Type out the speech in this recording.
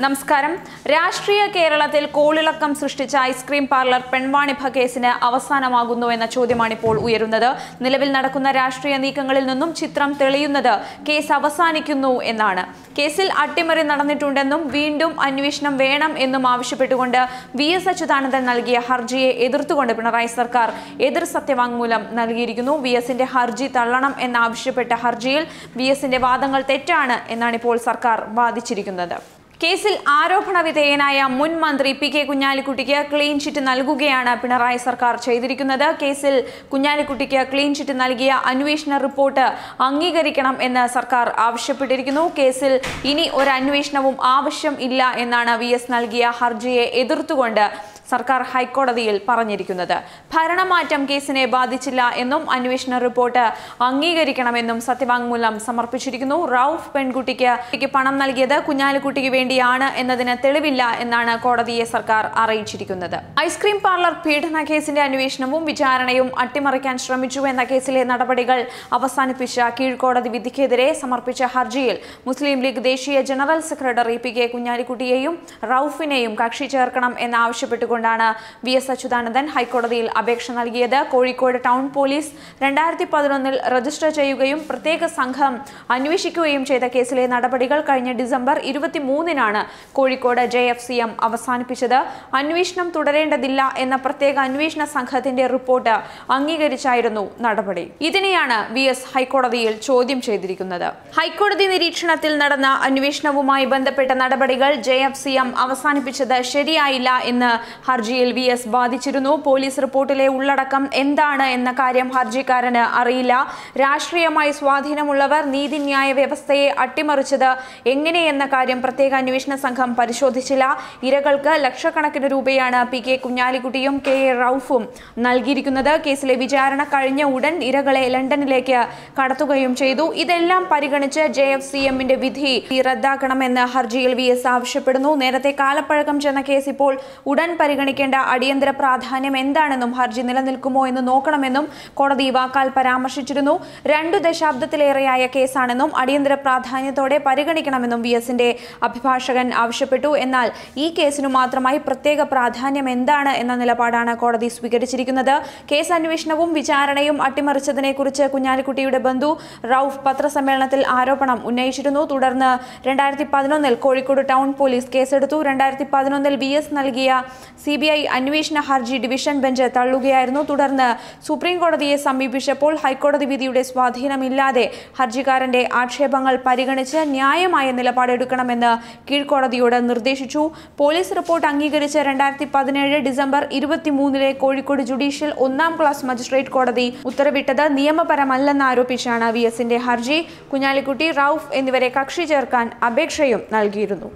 നമസ്കാരം. രാഷ്ട്രീയ കേരളത്തിൽ കോളിളക്കം സൃഷ്ടിച്ച ഐസ്ക്രീം പാർലർ പെൺവാണിഭ കേസിന് അവസാനമാകുന്നു എന്ന ചോദ്യമാണിപ്പോൾ ഉയരുന്നത്. നിലവിൽ നടക്കുന്ന രാഷ്ട്രീയ നീക്കങ്ങളിൽ നിന്നും ചിത്രം തെളിയുന്നത് കേസ് അവസാനിക്കുന്നു എന്നാണ്. കേസിൽ അട്ടിമറി നടന്നിട്ടുണ്ടെന്നും വീണ്ടും അന്വേഷണം വേണം എന്നും ആവശ്യപ്പെട്ടുകൊണ്ട് VS അച്യുതാനന്ദൻ നൽകിയ ഹർജിയെ എതിർത്തുകൊണ്ട് പിണറായി സർക്കാർ എതിർ സത്യവാങ്മൂലം നൽകിയിരിക്കുന്നു. VSന്റെ ഹർജി തള്ളണം എന്നാവശ്യപ്പെട്ട ഹർജിയിൽ VSന്റെ വാദങ്ങൾ തെറ്റാണ് എന്നാണ് ഇപ്പോൾ സർക്കാർ വാദിച്ചിരിക്കുന്നത്. കേസിൽ ആരോപണ വിധേയനായ മുൻ മന്ത്രി PK കുഞ്ഞാലിക്കുട്ടിക്ക് ക്ലീൻ ചിറ്റ് നൽകുകയാണ് പിണറായി സർക്കാർ ചെയ്തിരിക്കുന്നത്. കേസിൽ കുഞ്ഞാലിക്കുട്ടിക്ക് ക്ലീൻ ചിറ്റ് നൽകിയ അന്വേഷണ റിപ്പോർട്ട് അംഗീകരിക്കണം എന്ന് സർക്കാർ ആവശ്യപ്പെട്ടിരിക്കുന്നു. കേസിൽ ഇനി ഒരു അന്വേഷണവും ആവശ്യം ഇല്ല എന്നാണ് VS നൽകിയ ഹർജിയെ എതിർത്തുകൊണ്ട് സർക്കാർ ഹൈക്കോടതിയിൽ പറഞ്ഞിരിക്കുന്നത്. ഭരണമാറ്റം കേസിനെ ബാധിച്ചില്ല എന്നും അന്വേഷണ റിപ്പോർട്ട് അംഗീകരിക്കണമെന്നും സത്യവാങ്മൂലം സമർപ്പിച്ചിരിക്കുന്നു. റൌഫ് പെൺകുട്ടിക്ക് പണം നൽകിയത് കുഞ്ഞാലിക്കുട്ടിക്ക് വേണ്ടിയാണ് എന്നതിന് തെളിവില്ല എന്നാണ് കോടതിയെ സർക്കാർ അറിയിച്ചിരിക്കുന്നത്. ഐസ്ക്രീം പാർലർ പീഡന കേസിന്റെ അന്വേഷണവും വിചാരണയും അട്ടിമറിക്കാൻ ശ്രമിച്ചു എന്ന കേസിലെ നടപടികൾ അവസാനിപ്പിച്ച കീഴ്ക്കോടതി വിധിക്കെതിരെ സമർപ്പിച്ച ഹർജിയിൽ മുസ്ലിം ലീഗ് ദേശീയ ജനറൽ സെക്രട്ടറി PK കുഞ്ഞാലിക്കുട്ടിയെയും റൌഫിനെയും കക്ഷി ചേർക്കണം എന്നാവശ്യപ്പെട്ടുകൊണ്ട് VS അച്യുതാനന്ദൻ ഹൈക്കോടതിയിൽ അപേക്ഷ നൽകിയത്. കോഴിക്കോട് ടൗൺ പോലീസ് 2011 രജിസ്റ്റർ ചെയ്യുകയും പ്രത്യേക സംഘം അന്വേഷിക്കുകയും ചെയ്ത കേസിലെ നടപടികൾ കഴിഞ്ഞ ഡിസംബർ 23 കോഴിക്കോട് JFCM അവസാനിപ്പിച്ചത്. അന്വേഷണം തുടരേണ്ടതില്ല എന്ന പ്രത്യേക അന്വേഷണ സംഘത്തിന്റെ റിപ്പോർട്ട് അംഗീകരിച്ചായിരുന്നു നടപടി. ഇതിനെയാണ് VS ഹൈക്കോടതിയിൽ ചോദ്യം ചെയ്തിരിക്കുന്നത്. ഹൈക്കോടതി നിരീക്ഷണത്തിൽ നടന്ന അന്വേഷണവുമായി ബന്ധപ്പെട്ട നടപടികൾ JFCM അവസാനിപ്പിച്ചത് ശരിയായില്ല എന്ന് ഹർജിയിൽ VS വാദിച്ചിരുന്നു. പോലീസ് റിപ്പോർട്ടിലെ ഉള്ളടക്കം എന്താണ് എന്ന കാര്യം ഹർജിക്കാരന് അറിയില്ല. രാഷ്ട്രീയമായി സ്വാധീനമുള്ളവർ നീതിന്യായ വ്യവസ്ഥയെ അട്ടിമറിച്ചത് എങ്ങനെയെന്ന കാര്യം പ്രത്യേക അന്വേഷണ സംഘം പരിശോധിച്ചില്ല. ഇരകൾക്ക് ലക്ഷക്കണക്കിന് രൂപയാണ് PK കുഞ്ഞാലിക്കുട്ടിയും KA റൌഫും നൽകിയിരിക്കുന്നത്. കേസിലെ വിചാരണ കഴിഞ്ഞ ഉടൻ ഇരകളെ ലണ്ടനിലേക്ക് കടത്തുകയും ചെയ്തു. ഇതെല്ലാം പരിഗണിച്ച് JFCMന്റെ വിധി റദ്ദാക്കണമെന്ന് ഹർജിയിൽ VS ആവശ്യപ്പെടുന്നു. നേരത്തെ കാലപ്പഴക്കം ചെന്ന കേസ് ഇപ്പോൾ ഉടൻ പരിഗണിക്കേണ്ട അടിയന്തര പ്രാധാന്യം എന്താണെന്നും ഹർജി നിലനിൽക്കുമോ എന്ന് നോക്കണമെന്നും കോടതി വാക്കാൽ പരാമർശിച്ചിരുന്നു. 2 ദശാബ്ദത്തിലേറെയായ കേസാണെന്നും അടിയന്തര പ്രാധാന്യത്തോടെ പരിഗണിക്കണമെന്നും VSന്റെ അഭിഭാഷകൻ ആവശ്യപ്പെട്ടു. എന്നാൽ ഈ കേസിനു മാത്രമായി പ്രത്യേക പ്രാധാന്യം എന്താണ് എന്ന നിലപാടാണ് കോടതി സ്വീകരിച്ചിരിക്കുന്നത്. കേസ് അന്വേഷണവും വിചാരണയും അട്ടിമറിച്ചതിനെക്കുറിച്ച് കുഞ്ഞാലിക്കുട്ടിയുടെ ബന്ധു റൌഫ് പത്രസമ്മേളനത്തിൽ ആരോപണം ഉന്നയിച്ചിരുന്നു. തുടർന്ന് 2011 കോഴിക്കോട് ടൗൺ പോലീസ് കേസെടുത്തു. 2011 VS നൽകിയ CBI അന്വേഷണ ഹർജി ഡിവിഷൻ ബെഞ്ച് തള്ളുകയായിരുന്നു. തുടർന്ന് സുപ്രീം കോടതിയെ സമീപിച്ചപ്പോൾ ഹൈക്കോടതി വിധിയുടെ സ്വാധീനമില്ലാതെ ഹർജിക്കാരന്റെ ആക്ഷേപങ്ങൾ പരിഗണിച്ച് ന്യായമായ നിലപാടെടുക്കണമെന്ന് കീഴ്ക്കോടതിയോട് നിർദ്ദേശിച്ചു. പോലീസ് റിപ്പോർട്ട് അംഗീകരിച്ച് 2017 December 23 Kozhikode judicial 1ാം class magistrate കോടതി ഉത്തരവിട്ടത് നിയമപരമല്ലെന്നാരോപിച്ചാണ് VSന്റെ ഹർജി. കുഞ്ഞാലിക്കുട്ടി, റൌഫ് എന്നിവരെ കക്ഷി ചേർക്കാൻ അപേക്ഷയും നൽകിയിരുന്നു.